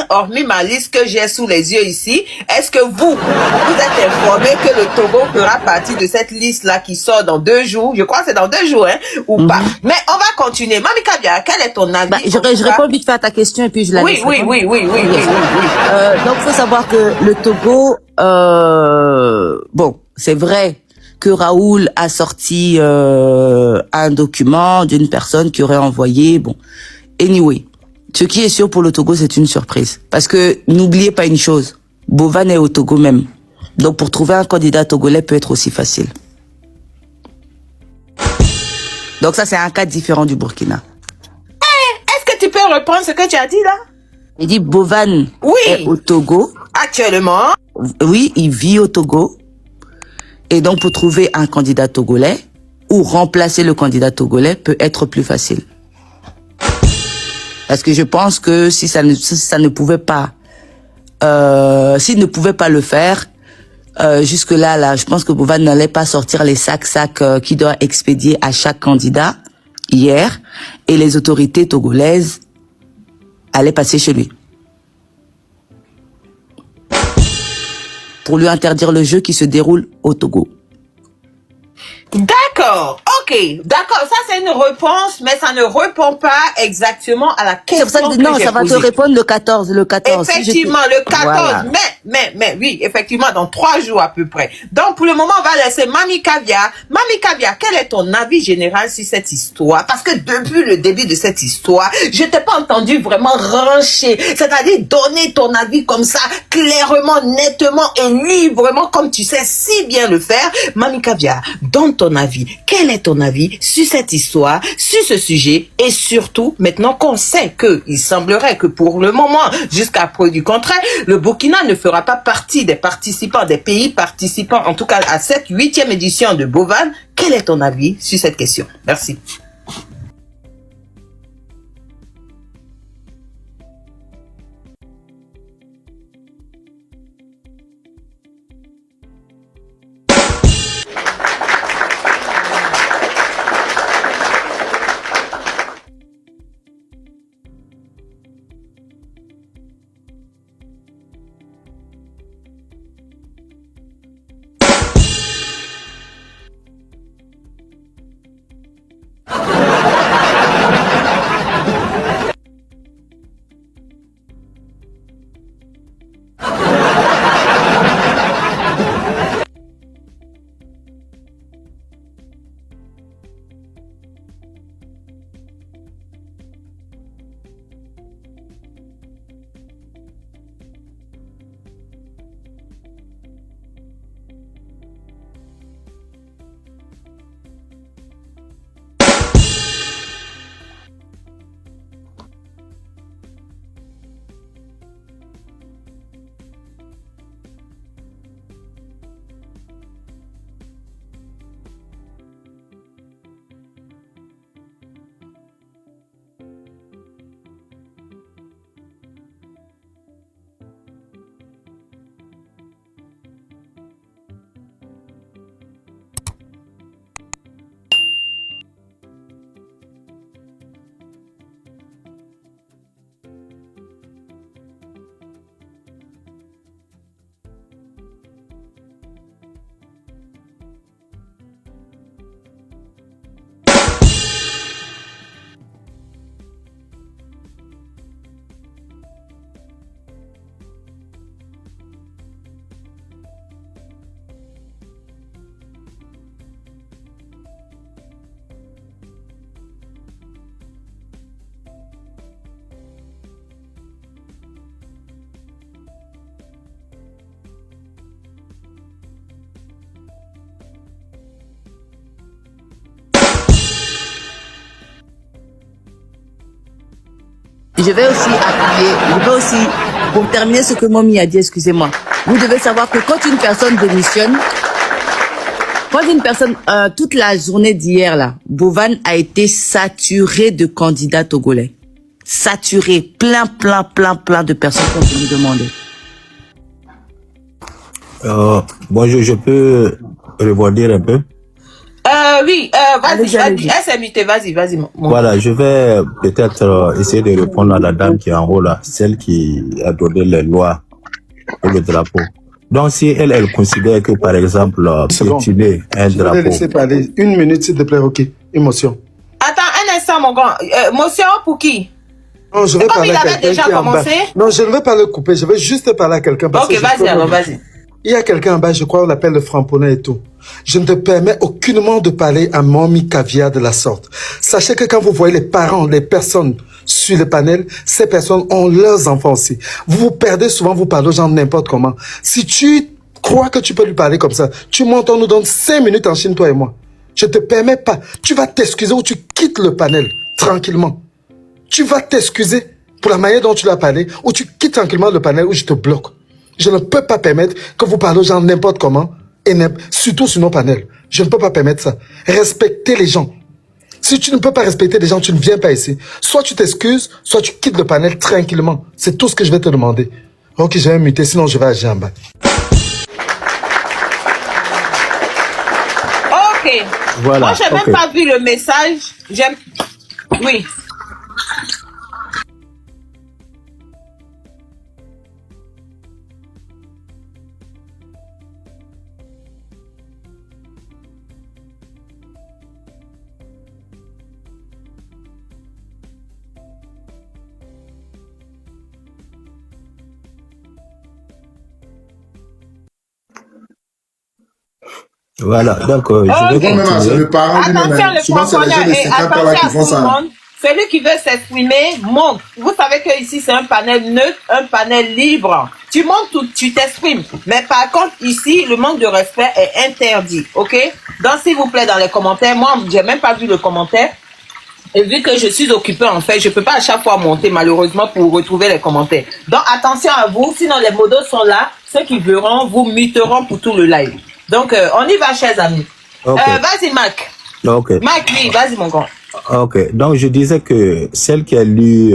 hormis ma liste que j'ai sous les yeux ici, est-ce que vous êtes informé que le Togo fera partie de cette liste-là qui sort dans 2 jours? Je crois que c'est dans 2 jours, hein, ou pas. Mais on va continuer. Mami Kabia, quel est ton avis? Je réponds vite fait à ta question et puis je la laisse. Oui. Donc, faut savoir que le Togo, bon, c'est vrai que Raoul a sorti un document d'une personne qui aurait envoyé, bon, anyway. Ce qui est sûr pour le Togo, c'est une surprise. Parce que n'oubliez pas une chose, Bovan est au Togo même. Donc pour trouver un candidat togolais peut être aussi facile. Donc ça, c'est un cas différent du Burkina. Est-ce que tu peux reprendre ce que tu as dit là? Il dit Bovan est au Togo. Actuellement? Oui, il vit au Togo. Et donc pour trouver un candidat togolais ou remplacer le candidat togolais peut être plus facile. Parce que je pense que si ça ne pouvait pas, s'il ne pouvait pas le faire, jusque là, je pense que Bovan n'allait pas sortir les sacs qu'il doit expédier à chaque candidat hier, et les autorités togolaises allaient passer chez lui pour lui interdire le jeu qui se déroule au Togo. D'accord, ok, d'accord, ça c'est une réponse, mais ça ne répond pas exactement à la question. C'est pour ça que non, ça va te répondre le 14. Effectivement, le 14, voilà. mais oui, effectivement, dans 3 jours à peu près. Donc, pour le moment, on va laisser Mami Kabia. Mami Kabia, quel est ton avis général sur cette histoire? Parce que depuis le début de cette histoire, je t'ai pas entendu vraiment rancher, c'est-à-dire donner ton avis comme ça, clairement, nettement et librement, comme tu sais si bien le faire. Mami Kabia, donne ton avis. Quel est ton avis sur cette histoire, sur ce sujet, et surtout, maintenant qu'on sait que il semblerait que pour le moment, jusqu'à preuve du contraire, le Burkina ne fera pas partie des participants, des pays participants, en tout cas à cette 8e édition de Bovan. Quel est ton avis sur cette question? Merci. Je vais aussi, pour terminer ce que Momi a dit, excusez-moi. Vous devez savoir que quand une personne démissionne, toute la journée d'hier, là, Bovan a été saturé de candidats togolais. Saturé. Plein de personnes qui ont lui demander. Bon, je peux rebondir un peu. Oui, vas-y, elle s'est mutée, vas-y, Voilà, je vais peut-être essayer de répondre à la dame qui est en haut là, celle qui a donné les lois pour le drapeau. Donc si elle considère que par exemple, piétiner un Je drapeau... vais laisser parler 1 minute s'il te plaît, ok. Émotion. Attends, un instant mon grand, motion pour qui? Non, je vais Comme parler il à avait quelqu'un déjà qui est en bas. commencé. Non, je ne vais pas le couper, je vais juste parler à quelqu'un. Ok, vas-y alors, vas-y. Il y a quelqu'un en bas, je crois, on l'appelle le framponnet et tout. Je ne te permets aucunement de parler à Mommy Caviar de la sorte. Sachez que quand vous voyez les parents, les personnes sur le panel, ces personnes ont leurs enfants aussi. Vous vous perdez souvent, vous parlez aux gens n'importe comment. Si tu crois que tu peux lui parler comme ça, tu montes, on nous donne 5 minutes en Chine, toi et moi. Je te permets pas. Tu vas t'excuser ou tu quittes le panel, tranquillement. Tu vas t'excuser pour la manière dont tu l'as parlé ou tu quittes tranquillement le panel ou je te bloque. Je ne peux pas permettre que vous parlez aux gens n'importe comment, et surtout sur nos panels. Je ne peux pas permettre ça. Respectez les gens. Si tu ne peux pas respecter les gens, tu ne viens pas ici. Soit tu t'excuses, soit tu quittes le panel tranquillement. C'est tout ce que je vais te demander. Ok, je vais muter, sinon je vais agir en bas. Ok. Voilà, Moi, j'ai même pas vu le message. J'aime... Oui. Voilà, donc je vais Ok. continuer. Le parent lui-même, Attention, le souvent c'est les jeunes de framponnet, et 50 ans là attention qui à font tout le ça. monde. Celui qui veut s'exprimer, monte. Vous savez que ici c'est un panel neutre, un panel libre. Tu montes tout, tu t'exprimes. Mais par contre, ici, le manque de respect est interdit, ok? Donc, s'il vous plaît, dans les commentaires, moi, j'ai même pas vu le commentaire. Et vu que je suis occupée, en fait, je peux pas à chaque fois monter, malheureusement, pour retrouver les commentaires. Donc, attention à vous. Sinon, les modos sont là. Ceux qui verront, vous muteront pour tout le live. Donc, on y va, chers amis. Ok. Vas-y, Mac. Ok. Mac, oui, vas-y, mon grand. Ok, donc je disais que celle qui a lu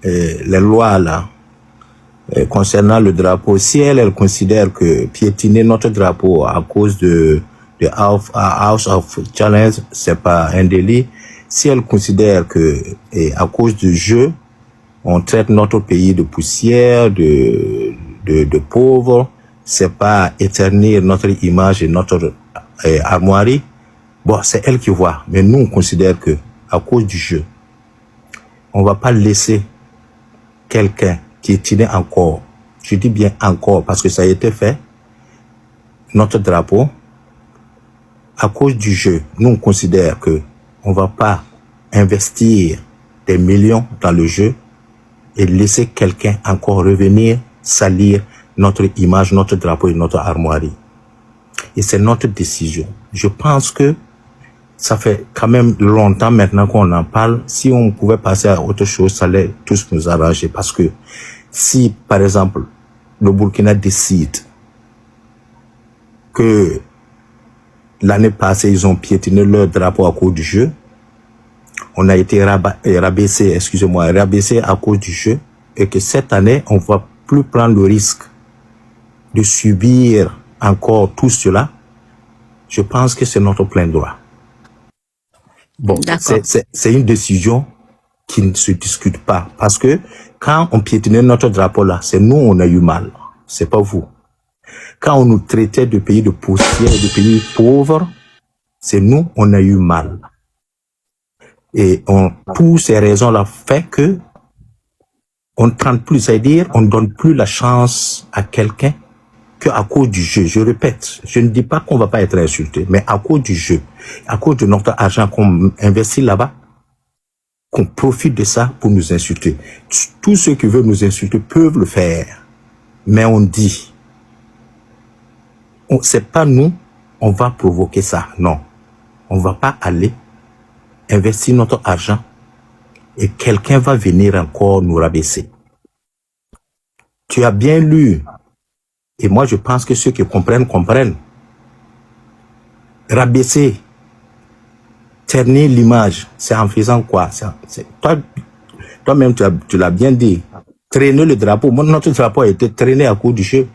les lois là concernant le drapeau, si elle considère que piétiner notre drapeau à cause de House of Challenge, c'est pas un délit. Si elle considère que à cause du jeu, on traite notre pays de poussière, de pauvres, c'est pas éternir notre image et notre armoirie. Bon, c'est elle qui voit, mais nous, on considère que, à cause du jeu, on va pas laisser quelqu'un piétiner encore. Je dis bien encore, parce que ça a été fait, notre drapeau, à cause du jeu. Nous, on considère que on va pas investir des millions dans le jeu et laisser quelqu'un encore revenir salir notre image, notre drapeau et notre armoirie. Et c'est notre décision. Je pense que ça fait quand même longtemps maintenant qu'on en parle. Si on pouvait passer à autre chose, ça allait tous nous arranger. Parce que si, par exemple, le Burkina décide que l'année passée, ils ont piétiné leur drapeau à cause du jeu, on a été rabaissé à cause du jeu, et que cette année, on va plus prendre le risque de subir encore tout cela, je pense que c'est notre plein droit. Bon, c'est une décision qui ne se discute pas. Parce que quand on piétinait notre drapeau là, c'est nous on a eu mal. C'est pas vous. Quand on nous traitait de pays de poussière, de pays pauvres, c'est nous on a eu mal. Et pour ces raisons-là fait que on ne tente plus, c'est-à-dire on ne donne plus la chance à quelqu'un qu'à cause du jeu. Je répète, je ne dis pas qu'on va pas être insulté, mais à cause du jeu, à cause de notre argent qu'on investit là-bas, qu'on profite de ça pour nous insulter. Tous ceux qui veulent nous insulter peuvent le faire, mais on dit, c'est pas nous, on va provoquer ça. Non, on va pas aller investir notre argent et quelqu'un va venir encore nous rabaisser. Tu as bien lu. Et moi, je pense que ceux qui comprennent. Rabaisser, ternir l'image, c'est en faisant quoi? Toi-même, tu l'as bien dit. Traîner le drapeau. Notre drapeau a été traîné à cause du jeu.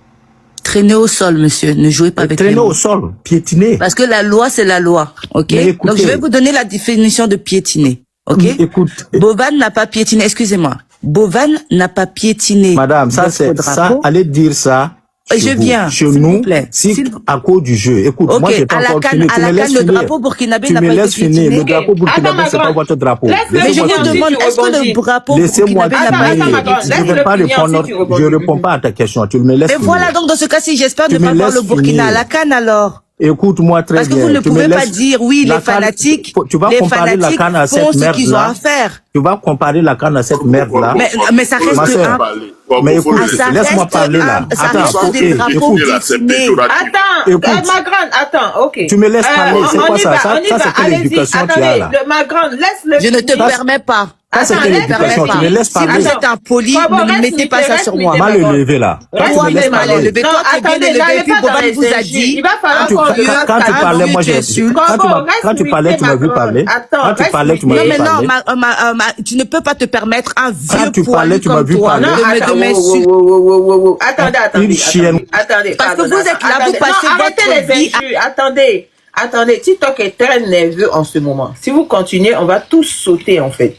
traîner au sol, monsieur. Ne jouez pas avec les Traîner mots. au sol, piétiner. Parce que la loi, c'est la loi. OK? Mais écoutez- Donc, je vais vous donner la définition de piétiner. OK? Écoute, Bovan n'a pas piétiné. Excusez-moi. Bovan n'a pas piétiné. madame, ça votre c'est ça. drapeau. Allez dire ça. Je chez vous. viens, Chez s'il vous nous, plaît. si S'il vous- à cause du jeu. Écoute, Ok, moi j'ai pas à la encore canne, fini. à Tu la me laisses canne, le finir. drapeau burkinabé Tu n'a me pas été laisses finir. piétiné. Le drapeau burkinabé, Attends, c'est pas Macron. votre drapeau. Laisse-le Mais je Laissez-moi vous finir. finir. demande, tu est-ce que le rebondis. drapeau Laissez-moi burkinabé n'a pas été finir. Attends, Je piétiné? ne veux laisse-le pas finir, répondre. ensuite tu rebondis. Je réponds pas à ta question. Tu me laisses Et finir. voilà, donc dans ce cas-ci, j'espère Tu ne me pas voir laisses le Burkina à finir. la canne alors. Écoute-moi très Parce que bien. vous ne Tu me pouvez pas laisses- dire, oui, La les canne- fanatiques, tu vas les comparer la fanatiques canne à font cette ce qu'ils ont à merde-là. faire. Tu vas comparer la canne à cette merde-là. Mais ça reste Ma sœur, un, mais écoute, ça laisse-moi reste parler là. ça Attends, reste des écoute, drapeaux écoute. piétinés. Attends, Écoute. ma grande, attends, ok. Tu me laisses parler, c'est on quoi y ça? va, Ça, on y ça, va. c'est quelle Allez-y, éducation tu as attendez, là? ma grande, laisse-le Je ne te finir. permets pas. Ça, c'est Attends, quelle laisse-le éducation? Tu me finir. laisses Si parler. vous êtes impoli, Bon, ne reste mettez pas ça muté, sur reste moi. muté. Mal élevé là. Toi, tu Toi, me laisses même, parler. allez, levez-toi, Non, t'es bien attendez, élevé, n'allez puis pas Boban dans les vous a injures. dit. Il va falloir Tu- qu'on quand- reste quand tu calme. parlais, moi, tu j'ai. insultes. Quand tu parlais, tu m'as vu parler. Attends, Quand tu reste parlais, tu m'as muté. vu Non, mais non, parler. tu ne peux pas te permettre un vieux tu parlais, poilu tu m'as comme vu toi parler. Non, de attends, m'insulter. Attendez, Une chienne. attendez. Parce que pardon, vous êtes là, attendez. vous passez Non, arrêtez votre les vie à- injures. Attendez. TikTok est très nerveux en ce moment. Si vous continuez, on va tous sauter en fait.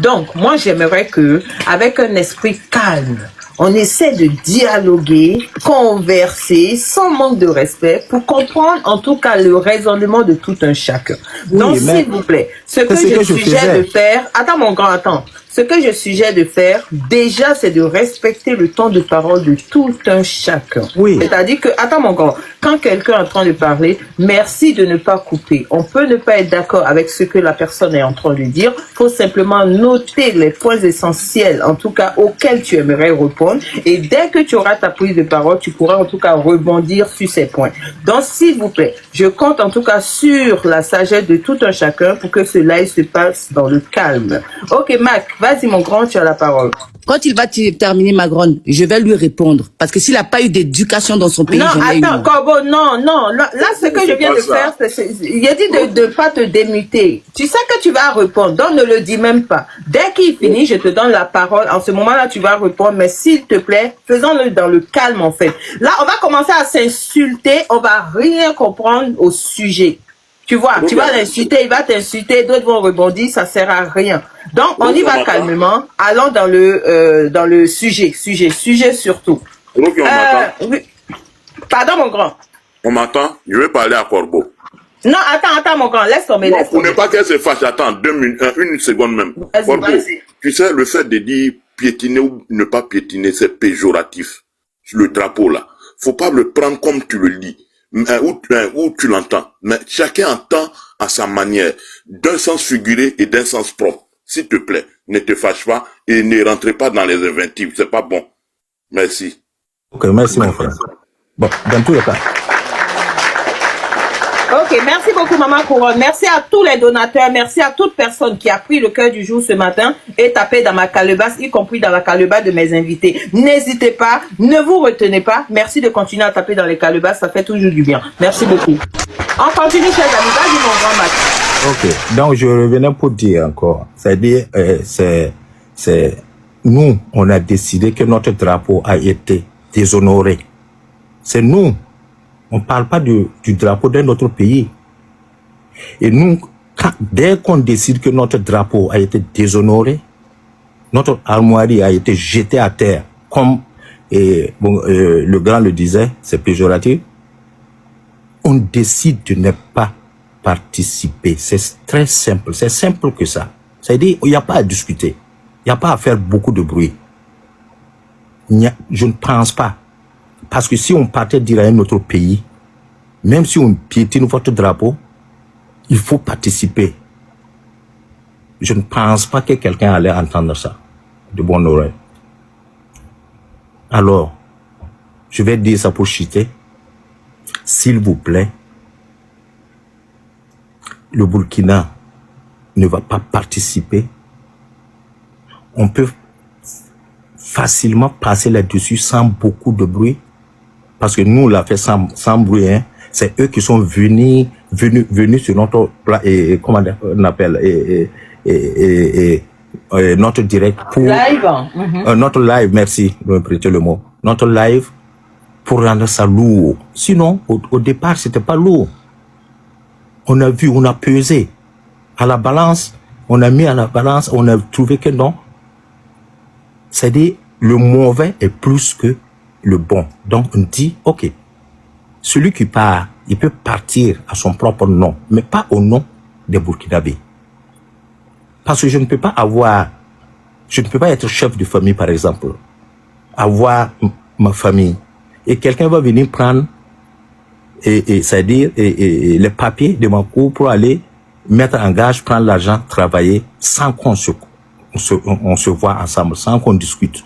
Donc, moi, j'aimerais que, avec un esprit calme, on essaie de dialoguer, converser, sans manque de respect, pour comprendre en tout cas le raisonnement de tout un chacun. Oui, Donc, mais s'il vous plaît, ce que c'est ce je que je suggère faisais. de faire, attends mon grand, attends. Ce que je suggère de faire, déjà, c'est de respecter le temps de parole de tout un chacun. Oui. C'est-à-dire que, attends mon grand, quand quelqu'un est en train de parler, merci de ne pas couper. On peut ne pas être d'accord avec ce que la personne est en train de dire. Il faut simplement noter les points essentiels, en tout cas, auxquels tu aimerais répondre. Et dès que tu auras ta prise de parole, tu pourras en tout cas rebondir sur ces points. Donc, s'il vous plaît, je compte en tout cas sur la sagesse de tout un chacun pour que ce live se passe dans le calme. Ok, Mac, vas-y mon grand, tu as la parole. Quand il va terminer ma grande, je vais lui répondre. Parce que s'il n'a pas eu d'éducation dans son pays, Non, j'en ai eu. attends, Corbeau, non. Là, ce que je viens de faire, il a dit de pas te démuter. Tu sais que tu vas répondre, donc ne le dis même pas. Dès qu'il finit, je te donne la parole. En ce moment-là, tu vas répondre, mais s'il te plaît, faisons-le dans le calme, en fait. Là, on va commencer à s'insulter, on va rien comprendre au sujet. Tu vois, tu vas l'insulter, il va t'insulter, d'autres vont rebondir, ça sert à rien. Donc, on y va calmement. Allons dans le sujet surtout. Ok, on m'entend. Oui. Pardon, mon grand. On m'entend. Je vais parler à Corbeau. Non, attends, mon grand, laisse tomber, Non, laisse pour ne tomber. pas qu'elle se fâche, attends, 2 minutes, une seconde même. Vas-y, Corbeau, vas-y. tu sais, le fait de dire piétiner ou ne pas piétiner, c'est péjoratif. Le drapeau, là. Faut pas le prendre comme tu le lis. Ou tu l'entends. Mais chacun entend à sa manière, d'un sens figuré et d'un sens propre. S'il te plaît, ne te fâche pas et ne rentre pas dans les invectives. C'est pas bon. Merci. Ok, merci mon frère. Bon, dans tous les cas. Ok, merci beaucoup, Maman Couronne. Merci à tous les donateurs. Merci à toute personne qui a pris le cœur du jour ce matin et tapé dans ma calebasse, y compris dans la calebasse de mes invités. N'hésitez pas, ne vous retenez pas. Merci de continuer à taper dans les calebasses, ça fait toujours du bien. Merci beaucoup. On continue, chers amis. Vas-y, mon grand Mac. Ok, donc je revenais pour dire encore, c'est-à-dire, c'est nous, on a décidé que notre drapeau a été déshonoré. C'est nous. On ne parle pas du drapeau d'un autre pays. Et nous, dès qu'on décide que notre drapeau a été déshonoré, notre armoirie a été jetée à terre, comme le grand le disait, c'est péjoratif, on décide de ne pas participer. C'est très simple. C'est simple que ça. C'est-à-dire, il n'y a pas à discuter. Il n'y a pas à faire beaucoup de bruit. Je ne pense pas. Parce que si on partait dire à un autre pays, même si on piétine votre drapeau, il faut participer. Je ne pense pas que quelqu'un allait entendre ça de bonne oreille. Alors, je vais dire ça pour chuter. S'il vous plaît, le Burkina ne va pas participer. On peut facilement passer là-dessus sans beaucoup de bruit. Parce que nous, on l'a fait sans bruit. Hein. C'est eux qui sont venus sur notre comment on appelle notre direct pour Live. notre live. Merci de me prêter le mot. Notre live pour rendre ça lourd. Sinon, au départ, c'était pas lourd. On a vu, on a pesé. À la balance, on a mis à la balance, on a trouvé que non. C'est-à-dire, le mauvais est plus que le bon. Donc, on dit, ok, celui qui part, il peut partir à son propre nom, mais pas au nom des Burkinabés. Parce que je ne peux pas être chef de famille, par exemple, avoir ma famille, et quelqu'un va venir prendre, c'est-à-dire, les papiers de ma cour pour aller mettre en gage, prendre l'argent, travailler, sans qu'on se voit ensemble, sans qu'on discute.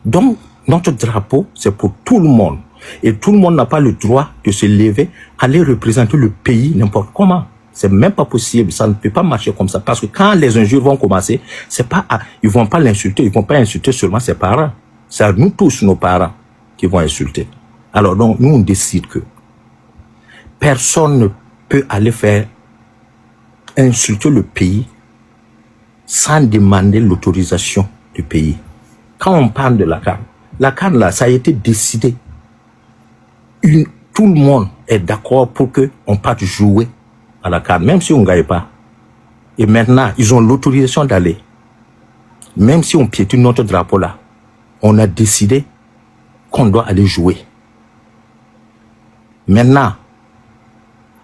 Donc, notre drapeau, c'est pour tout le monde. Et tout le monde n'a pas le droit de se lever, aller représenter le pays n'importe comment. C'est même pas possible. Ça ne peut pas marcher comme ça. Parce que quand les injures vont commencer, ils vont pas l'insulter. Ils vont pas insulter seulement ses parents. C'est à nous tous, nos parents, qui vont insulter. Alors, donc, nous, on décide que personne ne peut aller faire insulter le pays sans demander l'autorisation du pays. Quand on parle de la CAN là, ça a été décidé. Tout le monde est d'accord pour qu'on parte jouer à la CAN, même si on ne gagne pas. Et maintenant, ils ont l'autorisation d'aller. Même si on piétine notre drapeau là, on a décidé qu'on doit aller jouer. Maintenant,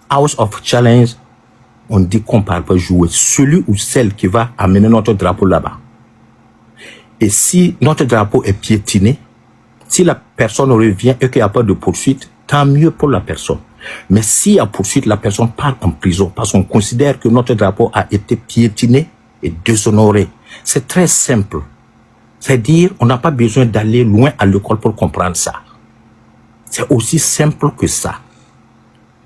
House of Challenge, on dit qu'on ne parle pas jouer. Celui ou celle qui va amener notre drapeau là-bas. Et si notre drapeau est piétiné, si la personne revient et qu'il n'y a pas de poursuite, tant mieux pour la personne. Mais s'il y a poursuite, la personne part en prison parce qu'on considère que notre drapeau a été piétiné et déshonoré. C'est très simple. C'est-à-dire, on n'a pas besoin d'aller loin à l'école pour comprendre ça. C'est aussi simple que ça.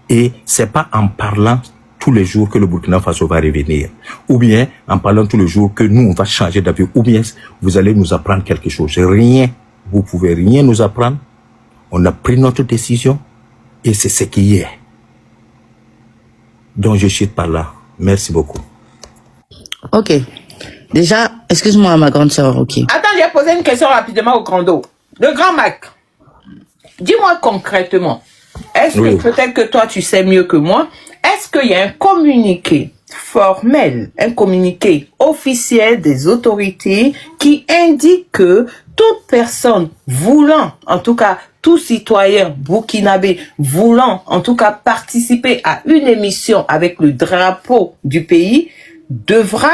Et c'est pas en parlant tous les jours que le Burkina Faso va revenir. Ou bien en parlant tous les jours que nous, on va changer d'avis. Ou bien vous allez nous apprendre quelque chose. Rien. Vous pouvez rien nous apprendre. On a pris notre décision et c'est ce qui est. Donc je chute par là. Merci beaucoup. Ok. Déjà, excuse-moi ma grande sœur, ok. Attends, j'ai posé une question rapidement au grand dos. Le grand Mac, dis-moi concrètement, est-ce que peut-être que toi tu sais mieux que moi, est-ce qu'il y a un communiqué formel, un communiqué officiel des autorités qui indique que toute personne voulant, en tout cas tout citoyen burkinabé voulant en tout cas participer à une émission avec le drapeau du pays devra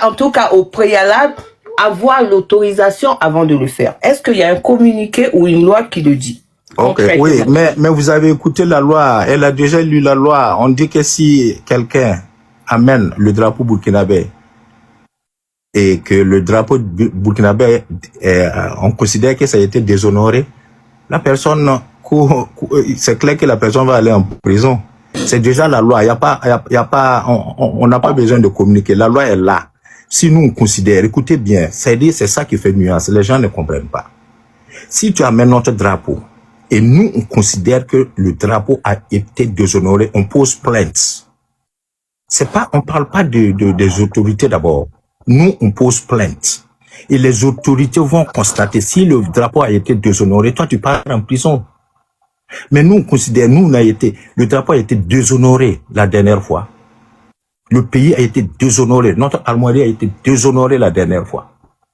en tout cas au préalable avoir l'autorisation avant de le faire. Est-ce qu'il y a un communiqué ou une loi qui le dit? Ok, oui, mais vous avez écouté la loi, elle a déjà lu la loi. On dit que si quelqu'un amène le drapeau burkinabé et que le drapeau burkinabé, on considère que ça a été déshonoré, la personne, c'est clair que la personne va aller en prison. C'est déjà la loi. On n'a pas besoin de communiquer. La loi est là. Si nous on considère, écoutez bien, c'est ça qui fait nuance. Les gens ne comprennent pas. Si tu amènes notre drapeau et nous on considère que le drapeau a été déshonoré, on pose plainte. On parle pas des autorités d'abord. Nous on pose plainte. Et les autorités vont constater si le drapeau a été déshonoré, toi tu pars en prison. Mais nous, on considère, le drapeau a été déshonoré la dernière fois. Le pays a été déshonoré. Notre armoirie a été déshonorée la dernière fois.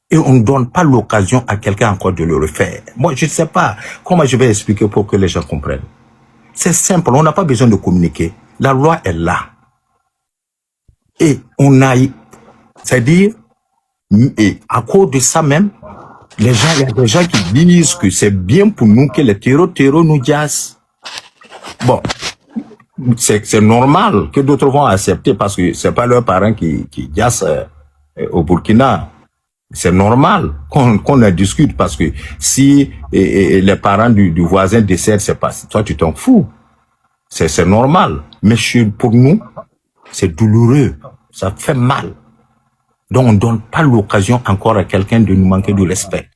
Et on ne donne pas l'occasion à quelqu'un encore de le refaire. Moi, je ne sais pas comment je vais expliquer pour que les gens comprennent. C'est simple, on n'a pas besoin de communiquer. La loi est là. Et c'est-à-dire, et à cause de ça même, il y a des gens qui disent que c'est bien pour nous que les terreaux nous jassent. Bon, c'est normal que d'autres vont accepter parce que c'est pas leurs parents qui jassent au Burkina. C'est normal qu'on en discute parce que si les parents du voisin décèdent, c'est pas toi tu t'en fous. C'est normal. Mais pour nous, c'est douloureux. Ça fait mal. Donc, on ne donne pas l'occasion encore à quelqu'un de nous manquer de respect.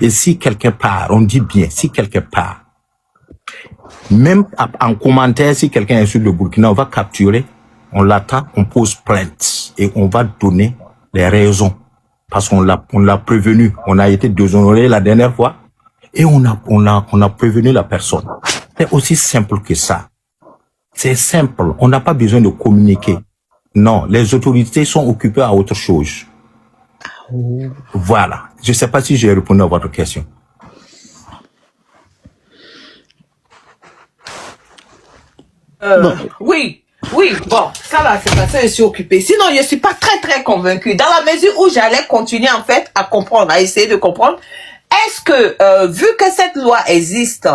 Et si quelqu'un part, on dit bien, si quelqu'un part, même en commentaire, si quelqu'un insulte le Burkina, on va capturer, on l'attend, on pose plainte et on va donner les raisons. Parce qu'on l'a prévenu. On a été déshonoré la dernière fois Et on a prévenu la personne. C'est aussi simple que ça. C'est simple. On n'a pas besoin de communiquer. Non, les autorités sont occupées à autre chose. Voilà. Je ne sais pas si j'ai répondu à votre question. Oui, bon, ça va, c'est parce que je suis occupée. Sinon, je suis pas très convaincue. Dans la mesure où j'allais continuer, en fait, à comprendre, à essayer de comprendre, est-ce que, vu que cette loi existe,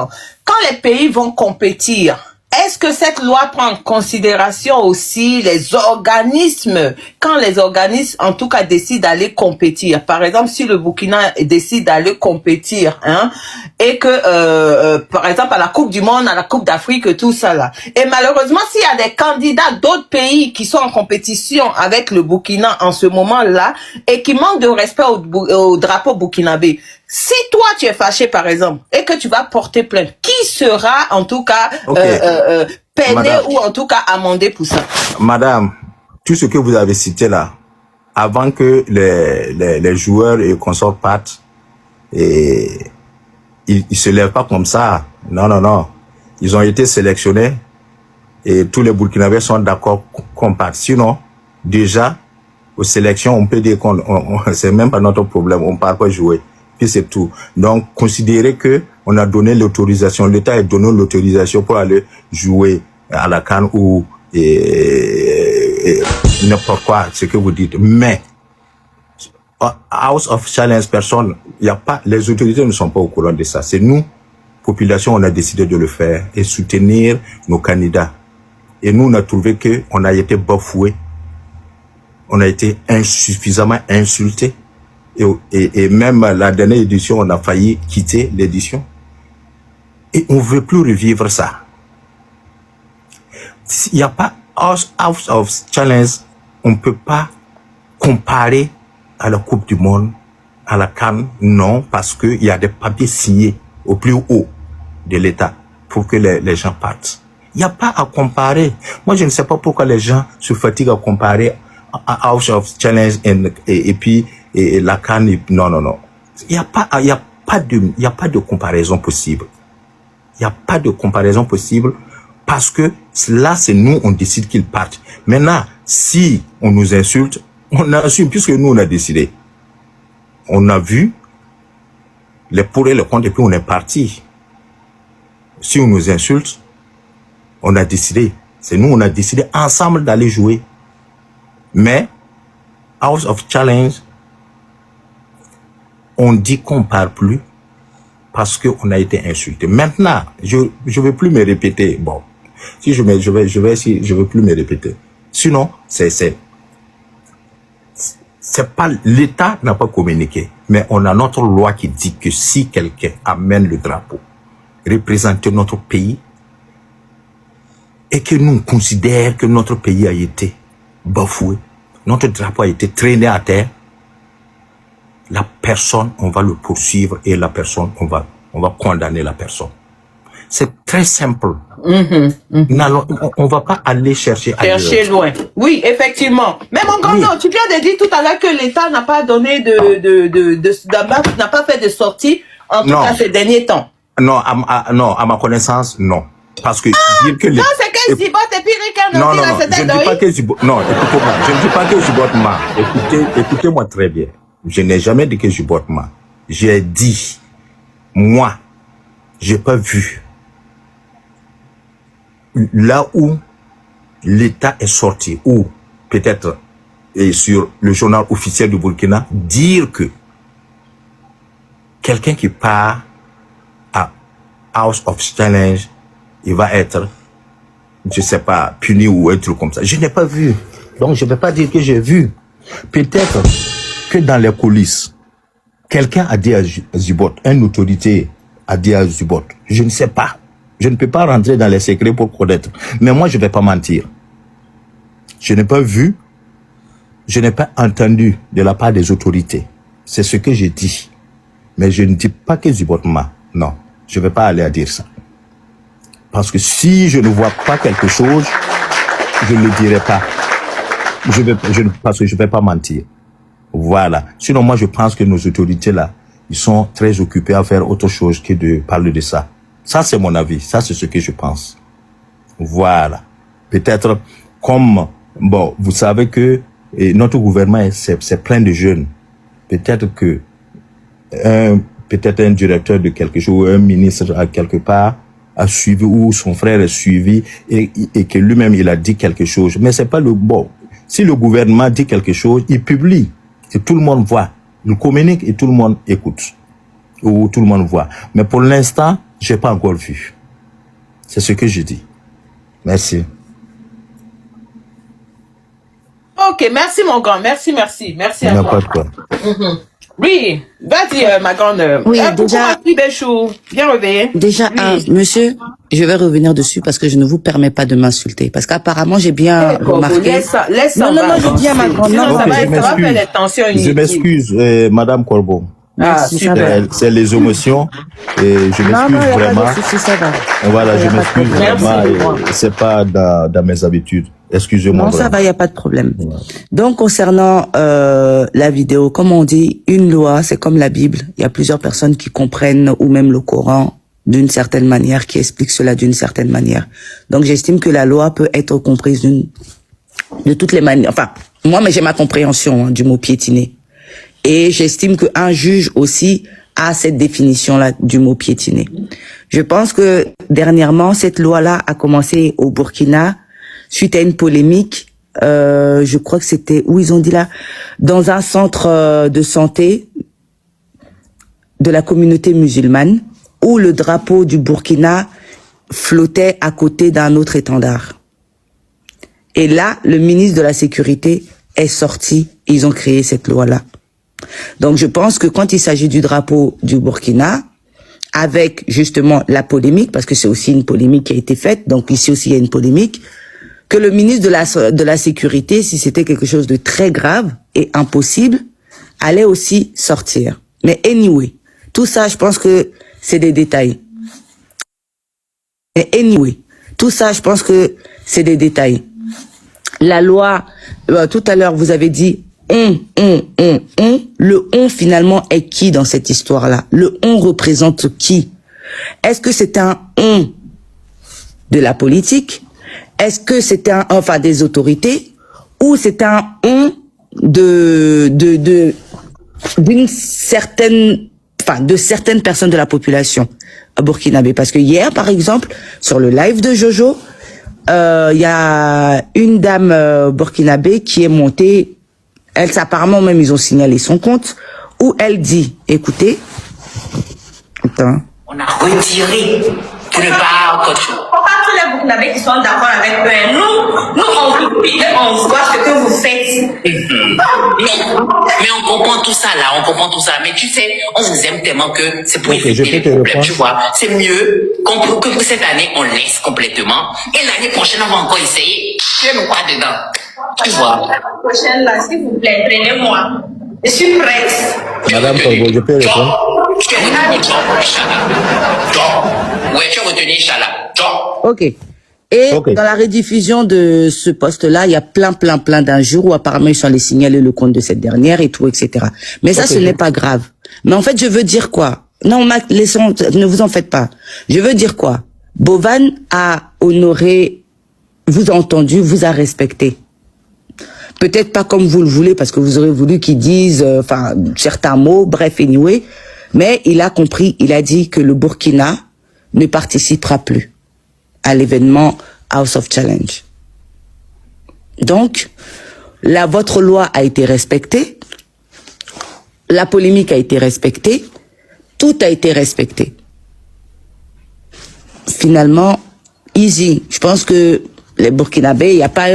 quand les pays vont compétir, est-ce que cette loi prend en considération aussi les organismes, quand les organismes, en tout cas, décident d'aller compétir? Par exemple, si le Burkina décide d'aller compétir, hein, et que, par exemple, à la Coupe du Monde, à la Coupe d'Afrique, tout ça là. Et malheureusement, s'il y a des candidats d'autres pays qui sont en compétition avec le Burkina en ce moment-là, et qui manquent de respect au drapeau burkinabé, si toi tu es fâché par exemple et que tu vas porter plainte, qui sera en tout cas peiné Madame, ou en tout cas amendé pour ça? Madame, tout ce que vous avez cité là, avant que les joueurs et consorts partent, et ils se lèvent pas comme ça. Non. Ils ont été sélectionnés et tous les Burkinabés sont d'accord qu'on parte. Sinon, déjà, aux sélections, on peut dire c'est même pas notre problème, on part pas jouer. Puis c'est tout. Donc, considérez que on a donné l'autorisation, l'État a donné l'autorisation pour aller jouer à la CAN ou n'importe quoi, ce que vous dites. Mais, House of Challenge, personne, les autorités ne sont pas au courant de ça. C'est nous, population, on a décidé de le faire et soutenir nos candidats. Et nous, on a trouvé que on a été bafoués. On a été insuffisamment insultés. Et même la dernière édition, on a failli quitter l'édition. Et on veut plus revivre ça. Il n'y a pas House of Challenge, on peut pas comparer à la Coupe du Monde, à la CAN, non, parce que il y a des papiers signés au plus haut de l'État pour que les gens partent. Il n'y a pas à comparer. Moi, je ne sais pas pourquoi les gens se fatiguent à comparer à House of Challenge et puis la CAN. Non. Il n'y a pas de comparaison possible. Il n'y a pas de comparaison possible parce que là, c'est nous, on décide qu'ils partent. Maintenant, si on nous insulte, on assume puisque nous, on a décidé. On a vu les pour et les contre et puis on est parti. Si on nous insulte, on a décidé. C'est nous, on a décidé ensemble d'aller jouer. Mais, House of Challenge, on dit qu'on parle plus parce qu'on a été insulté. Maintenant, je vais plus me répéter. Bon, si je veux plus me répéter. Sinon, c'est pas, l'État n'a pas communiqué, mais on a notre loi qui dit que si quelqu'un amène le drapeau, représenter notre pays, et que nous considérons que notre pays a été bafoué, notre drapeau a été traîné à terre, la personne, on va le poursuivre et la personne, on va condamner la personne. C'est très simple. On va pas aller chercher ailleurs. Chercher loin. Oui, effectivement. Mais mon grand, tu viens de dire tout à l'heure que l'État n'a pas donné n'a pas fait de sortie, en tout cas ces derniers temps. Non, à ma connaissance, non. Parce que dire que non, c'est que Zibot et puis Rican non, je ne dis pas que Zibot, non, écoutez-moi, je ne dis pas que Zibot m'a. Écoutez-moi très bien. Je n'ai jamais dit que Zibot m'a. J'ai dit, moi, j'ai pas vu là où l'État est sorti, ou peut-être sur le journal officiel du Burkina, dire que quelqu'un qui part à House of Challenge, il va être, je sais pas, puni ou un truc comme ça. Je n'ai pas vu. Donc, je ne vais pas dire que j'ai vu. Peut-être que dans les coulisses, quelqu'un a dit à Zibot, une autorité a dit à Zibot, je ne sais pas. Je ne peux pas rentrer dans les secrets pour connaître. Mais moi, je ne vais pas mentir. Je n'ai pas vu, je n'ai pas entendu de la part des autorités. C'est ce que j'ai dit. Mais je ne dis pas que Zibot m'a. Non, je ne vais pas aller à dire ça. Parce que si je ne vois pas quelque chose, je ne le dirai pas. Parce que je ne vais pas mentir. Voilà. Sinon, moi, je pense que nos autorités là, ils sont très occupés à faire autre chose que de parler de ça. Ça, c'est mon avis. Ça, c'est ce que je pense. Voilà. Peut-être comme, bon, vous savez que notre gouvernement, c'est plein de jeunes. Peut-être que peut-être un directeur de quelque chose, un ministre à quelque part a suivi, ou son frère a suivi, et que lui-même, il a dit quelque chose. Mais c'est pas le bon. Si le gouvernement dit quelque chose, il publie. Et tout le monde voit. Il communique et tout le monde écoute. Ou tout le monde voit. Mais pour l'instant, j'ai pas encore vu. C'est ce que je dis. Merci. Ok, merci mon grand, merci à toi. N'importe quoi. Oui, vas-y ma grande. Oui, coucou, déjà- ma petite Béchou, bien réveillée. Déjà, monsieur, je vais revenir dessus parce que je ne vous permets pas de m'insulter. Parce qu'apparemment, j'ai bien remarqué. Laisse ça, Non, je dis à ma grande, Sinon, non, ça Ok, va je faire les tensions Je inutiles. m'excuse, Madame Corbeau. Merci, ça va. C'est les émotions et je Non, il m'excuse n'y a vraiment. pas de souci, ça va. Voilà, Y je a pas de m'excuse problème. vraiment. Merci. Et c'est pas dans mes habitudes. Excusez-moi. Non, ça vraiment. va, il n'y a pas de problème. Donc, concernant la vidéo, comme on dit, une loi, c'est comme la Bible. Il y a plusieurs personnes qui comprennent, ou même le Coran, d'une certaine manière, qui expliquent cela d'une certaine manière. Donc, j'estime que la loi peut être comprise de toutes les manières. Enfin, moi, mais j'ai ma compréhension du mot piétiner. Et j'estime qu'un juge aussi a cette définition-là du mot piétiner. Je pense que dernièrement, cette loi-là a commencé au Burkina suite à une polémique. Je crois que c'était où ils ont dit là, dans un centre de santé de la communauté musulmane, où le drapeau du Burkina flottait à côté d'un autre étendard. Et là, le ministre de la Sécurité est sorti. Ils ont créé cette loi-là. Donc, je pense que quand il s'agit du drapeau du Burkina, avec justement la polémique, parce que c'est aussi une polémique qui a été faite, donc ici aussi il y a une polémique, que le ministre de la Sécurité, si c'était quelque chose de très grave et impossible, allait aussi sortir. Mais anyway, tout ça, je pense que c'est des détails. Mais anyway, tout ça, je pense que c'est des détails. La loi, tout à l'heure, vous avez dit on. Le on, finalement, est qui dans cette histoire-là? Le on représente qui? Est-ce que c'est un on de la politique? Est-ce que c'est enfin, des autorités? Ou c'est un on d'une certaine, enfin, de certaines personnes de la population burkinabé? Parce que hier, par exemple, sur le live de Jojo, il y a une dame burkinabé qui est montée. Elle, apparemment même, ils ont signalé son compte, où elle dit, écoutez, attends. On a retiré pour ne pas encore chose. Pourquoi tous les Burkinabés qui sont d'accord avec eux, nous on voit ce que vous faites. Mais on comprend tout ça là, on comprend tout ça. Mais tu sais, on vous aime tellement que c'est pour éviter les problèmes, tu vois. C'est mieux que cette année on laisse complètement. Et l'année prochaine on va encore essayer. Je ne crois dedans. Tu vois. La prochaine là, s'il vous plaît, prenez-moi. Je suis prête. Madame Corbeau, je peux répondre? Tu as retenu Inch'Allah. Ouais, tu as retenu Inch'Allah. Ok. Et dans la rediffusion de ce poste-là, il y a plein d'injures où apparemment ils sont allés signaler le compte de cette dernière et tout, etc. Mais ça, ce n'est pas grave. Mais en fait, je veux dire quoi? Non, laissons, ne vous en faites pas. Je veux dire quoi? Bovan a honoré, vous a entendu, vous a respecté. Peut-être pas comme vous le voulez, parce que vous aurez voulu qu'ils disent, enfin, certains mots, bref, anyway. Mais il a compris, il a dit que le Burkina ne participera plus à l'événement House of Challenge. Donc, votre loi a été respectée, la polémique a été respectée, tout a été respecté. Finalement, easy. Je pense que les Burkinabés, il n'y a pas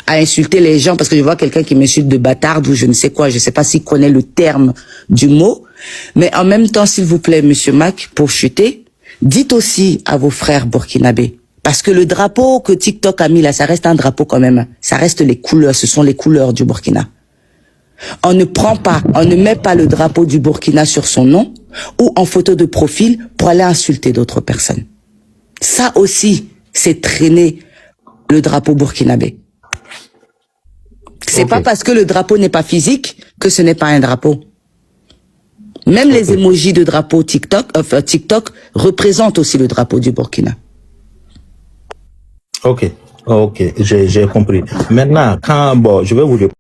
à insulter les gens, parce que je vois quelqu'un qui m'insulte de bâtarde ou je ne sais quoi, je ne sais pas s'il connaît le terme du mot. Mais en même temps, s'il vous plaît, Monsieur Mac, pour chuter, dites aussi à vos frères burkinabés. Parce que le drapeau que TikTok a mis là, ça reste un drapeau quand même. Ça reste les couleurs, ce sont les couleurs du Burkina. On ne met pas le drapeau du Burkina sur son nom ou en photo de profil pour aller insulter d'autres personnes. Ça aussi, c'est traîner le drapeau burkinabé. C'est pas parce que le drapeau n'est pas physique que ce n'est pas un drapeau. Même les emojis de drapeau TikTok représentent aussi le drapeau du Burkina. Ok, j'ai compris. Maintenant, je vais vous